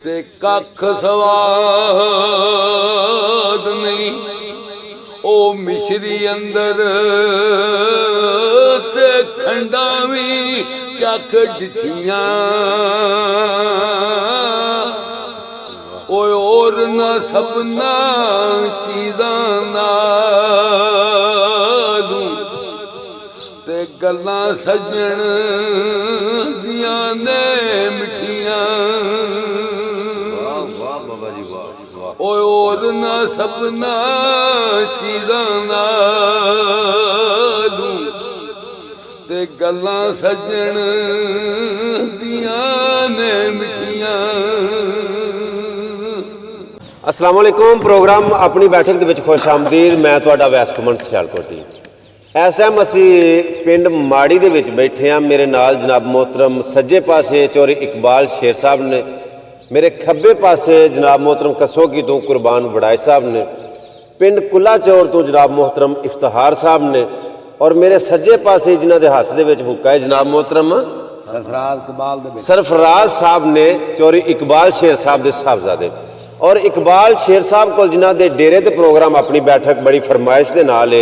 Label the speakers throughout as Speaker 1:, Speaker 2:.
Speaker 1: ते कख सवाद नहीं ओ मिश्री अंदर ते खंडा भी कख डिठियां ओए और न सपना चीज़ां नालू ते गल्लां सज्जण दियां ने मिठियां ओए और ना सपना चीज़ां नालू ते गल्लां सज्जण दियां ने मिठियां।
Speaker 2: अस्सलाम वालेकुम। प्रोग्राम अपनी बैठक ਦੇ ਵਿੱਚ खुश आमदीद। मैं ਤੁਹਾਡਾ ਵੈਸ ਕਮਨ ਸਿਆਲਕੋਟੀ। ਇਸ ਟਾਈਮ ਅਸੀਂ ਪਿੰਡ ਮਾੜੀ ਦੇ ਵਿੱਚ ਬੈਠੇ ਹਾਂ। ਮੇਰੇ ਨਾਲ ਜਨਾਬ मोहतरम सज्जे पासे चौधरी इकबाल शेर साहब ने, मेरे खब्बे पासे जनाब मोहतरम कसोगी तो कुरबान वड़ाई साहब ने, पिंड कुला चौर तो जनाब मोहतरम इफ्तिहार साहब ने, और मेरे सज्जे पासे जिन्हों के हाथ के हुक्का है जनाब मोहतरम सरफराज साहब ने, चौधरी इकबाल शेर साहब के साहबजादे। और इकबाल शेर साहब को जिन्हों के डेरे के प्रोग्राम अपनी बैठक बड़ी फरमाइश के नाल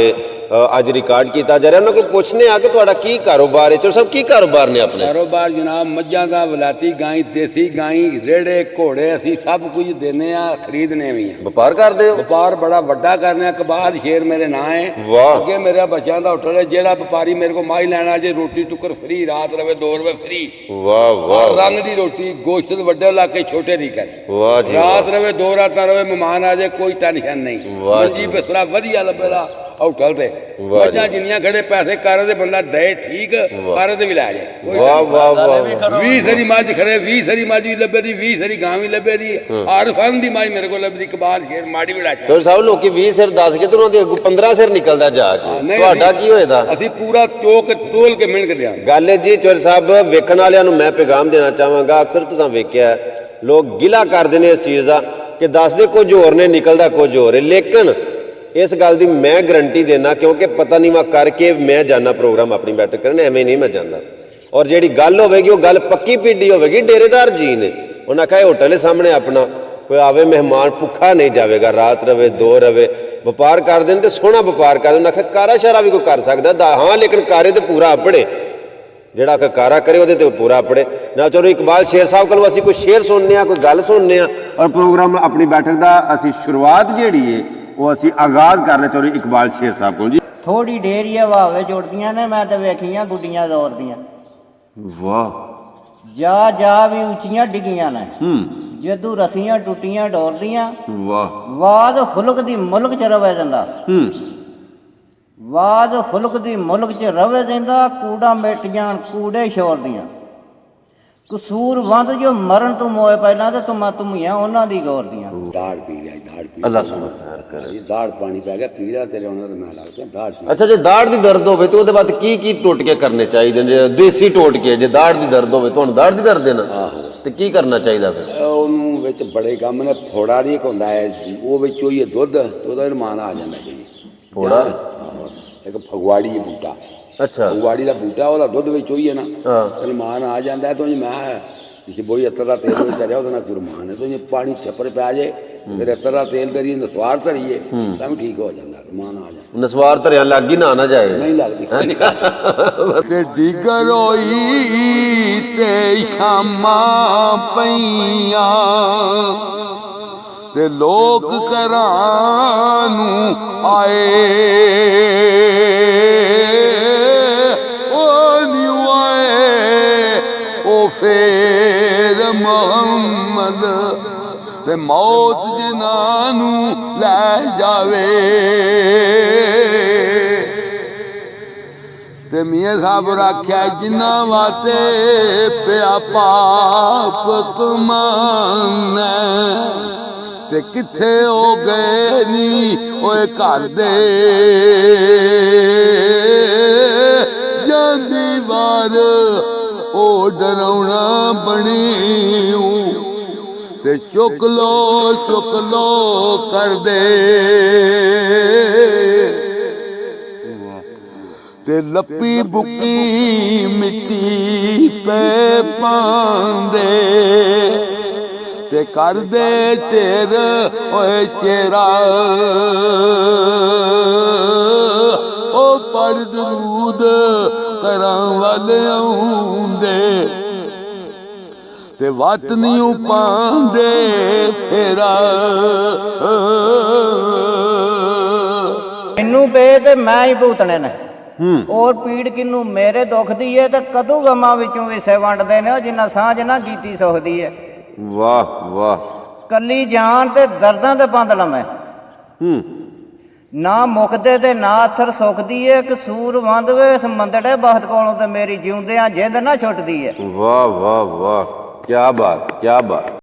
Speaker 2: अज रिकॉर्ड किया जा रहा। उन्होंने पूछने आ कि तुहाडा की कारोबार है? चलो सब की कारोबार ने अपने?
Speaker 1: कारोबार जनाब मझां दा, वलाती गाई, देसी गाई, रेड़े घोड़े असी सब कुछ देने आ, खरीदने भी हैं।
Speaker 2: व्यापार करदे हो?
Speaker 1: व्यापार बड़ा वड्डा करने। इकबाल शेर मेरे नां है।
Speaker 2: वाह।
Speaker 1: अगे मेरा बच्चों का होटल है। जेड़ा व्यापारी मेरे को माई लैना जे रोटी टुकर फ्री, रात रवे 2 रुपए फ्री।
Speaker 2: वाह वाह।
Speaker 1: रंग दी रोटी, गोश्त वड्डे लाके छोटे दी कर।
Speaker 2: वाह जी।
Speaker 1: रात रवे 2 रात रवे, मेहमान आ जाए कोई टेंशन नहीं। मंजी बिस्तरा वधिया लभेगा होटल से। मझां जिन्नियां खड़े पैसे कर दे बंदा दे ठीक, पर भी लै जाए।
Speaker 2: वाह वाह वाह।
Speaker 1: 20 सरी मझ खड़े, 20 सरी मझ भी लभे दी, 20 सरी गां भी लभे दी, हर फन दी मझ मेरे को लभदी। इकबाल शेर माड़ी बड़ा
Speaker 2: तो साहब लोग 20 सिर 10 के तो उन्होंने 15 सिर निकलदा जाके। ਤੁਹਾਡਾ ਕੀ ਹੋਏਦਾ?
Speaker 1: ਅਸੀਂ ਪੂਰਾ ਚੋਕ ਟੋਲ ਕੇ ਮਿਹਨਤ ਦਿਆਂ।
Speaker 2: ਗੱਲ ਹੈ ਜੀ ਚੌਰ ਸਾਹਿਬ, ਵੇਖਣ ਵਾਲਿਆਂ ਨੂੰ ਮੈਂ ਪੈਗਾਮ ਦੇਣਾ ਚਾਹਾਂਗਾ। ਅਕਸਰ ਤੁਸੀਂ ਵੇਖਿਆ ਲੋਕ ਗਿਲਾ ਕਰਦੇ ਨੇ ਇਸ ਚੀਜ਼ ਦਾ ਕਿ ਦੱਸਦੇ ਕੁਝ ਹੋਰ ਨੇ, ਨਿਕਲਦਾ ਕੁਝ ਹੋਰ ਹੈ। ਲੇਕਿਨ इस गल की मैं गारंटी देना, क्योंकि पता नहीं मैं करके मैं जाना प्रोग्राम अपनी बैठक करने, एवं नहीं मैं जाना। और जी गल होगी वो गल पक्की पीडी होगी। डेरेदार जी ने उन्हें आखा होटल के सामने अपना कोई आवे मेहमान भुखा नहीं जाएगा, रात रवे 2 रवे, व्यापार कर दें तो सोहना व्यापार कर दें। आखा कारा शारा भी कोई कर सकता हाँ, लेकिन कारे तो पूरा अपने जोड़ा कारा करे वो पूरा अपने ना। चलो इकबाल शेर साहब को असी कोई शेर सुनने, कोई गल सुनने, और प्रोग्राम अपनी बैठक का असी शुरुआत जी है वो असी आगाज करना। चौधरी इकबाल शेर साहब को जी।
Speaker 3: थोड़ी ढेरी हवावे जुड़दियां ने, मैं तो वेखियां गुड्डियां दौड़दियां।
Speaker 2: वाह।
Speaker 3: जा जा भी उचियां डिगियां ने, जदू रस्सियां टुटियां डोरदियां।
Speaker 2: वाह।
Speaker 3: वाद खुलक दी मुल्क च रवे जिंदा, वाद खुलक दी मुल्क च रवे जिंदा, कूड़ा मिट जान कूड़े छोड़दियां। कसूर वंद जो मरण तो मोए पहला ते तुमियां उन्हां दी गौरदियां।
Speaker 1: दाड़ पी गया, दाड़ पी
Speaker 2: अल्लाह सुबहान करे।
Speaker 1: ये दाड़ पानी पै गया, पीड़ा तेरे होने तो मैं लगता दाड़ पी।
Speaker 2: अच्छा, जे दाड़ दी दर्द होवे तो ओदे बाद की टोटके करने चाहिए ने? देसी टोटके जे दाड़ दी दर्द होवे तो दाड़ दी दर्द है ना, ते की करना चाहिए फिर?
Speaker 1: ਉਹਨੂੰ ਵਿੱਚ ਬੜੇ ਕੰਮ ਨੇ। ਫੋੜਾ ਨਹੀਂ ਹੁੰਦਾ ਹੈ, ਉਹ ਵਿੱਚ ਹੋਈ ਦੁੱਧ ਤੇ ਉਹਦਾ ਰਮਾਨ ਆ ਜਾਂਦਾ ਜੀ।
Speaker 2: ਫੋੜਾ
Speaker 1: ਇੱਕ ਫਗਵਾੜੀ ਹੈ ਬੂਟਾ।
Speaker 2: अच्छा,
Speaker 1: ਫਗਵਾੜੀ ਦਾ ਬੂਟਾ, ਉਹਦਾ ਦੁੱਧ ਵਿੱਚ ਹੋਈ ਹੈ ਨਾ, ਰਮਾਨ ਆ ਜਾਂਦਾ। तो मैं किसी बोई अतर का तेल में चलिया वो कुरमान है। तो ये पानी छप्पर पे आ जाए, फिर अतर का तेल करिए, नसवार धरीए, तब ठीक हो जाता, रमान आ जाए।
Speaker 2: नसवार धरिया लग ही ना आना जाए,
Speaker 1: नहीं लगती। डिगर होई ते शामा पईया ते लोग करानू आए, फेर मोहम्मद ते मौत जिन्हां नू लै जावे। ते मियां साहब आख्या जिन्हां वास्ते पिया पाप कमाना ते किथे हो गए नी ओए घर दे जांदी वार ओ डराउना बनी ते चुक लो कर दे। ते लपी बुकी मिट्टी पे पांदे ਤੇ ਕਰਦੇ ਢੇਰ ਓਏ ਚੇਰਾ ਉਹ ਪੜ ਦਰੂਦ ਕਰਾਂ ਵਾਲੇ ਆਉਂਦੇ ਤੇ ਵਤ ਨਹੀਂ ਪਾਉਂਦੇ ਫੇਰਾ
Speaker 3: ਮੈਨੂੰ ਪਏ ਤੇ ਮੈਂ ਹੀ ਭੂਤਣੇ ਨੇ ਔਰ ਪੀੜ ਕਿਨੂੰ ਮੇਰੇ ਦੁੱਖ ਦੀ ਏ ਤੇ ਕਦੋਂ ਗਮਾਂ ਵਿੱਚੋਂ ਵਿਸੇ ਵੰਡਦੇ ਨੇ ਉਹ ਜਿੰਨਾ ਸਾਂਝ ਨਾ ਕੀਤੀ ਸੁਖਦੀ ਏ।
Speaker 2: ਵਾਹ ਵਾਹ।
Speaker 3: ਕੱਲੀ ਜਾਨ ਤੇ ਦਰਦਾਂ ਤੇ ਬੰਦ ਲਵੇਂ ਨਾ ਮੁਕਦੇ ਤੇ ਨਾ ਅਥਰ ਸੁਖਦੀ ਏ ਕਸੂਰ ਵੰਦਵੇ ਇਸ ਮੰਦੜੇ ਬਖਤ ਕੋਲੋਂ ਤੇ ਮੇਰੀ ਜਿਉਂਦਿਆਂ ਜਿੰਦ ਨਾ ਛੁੱਟਦੀ ਏ।
Speaker 2: ਵਾਹ ਵਾਹ ਵਾਹ, ਕੀ ਬਾਤ ਕੀ ਬਾਤ।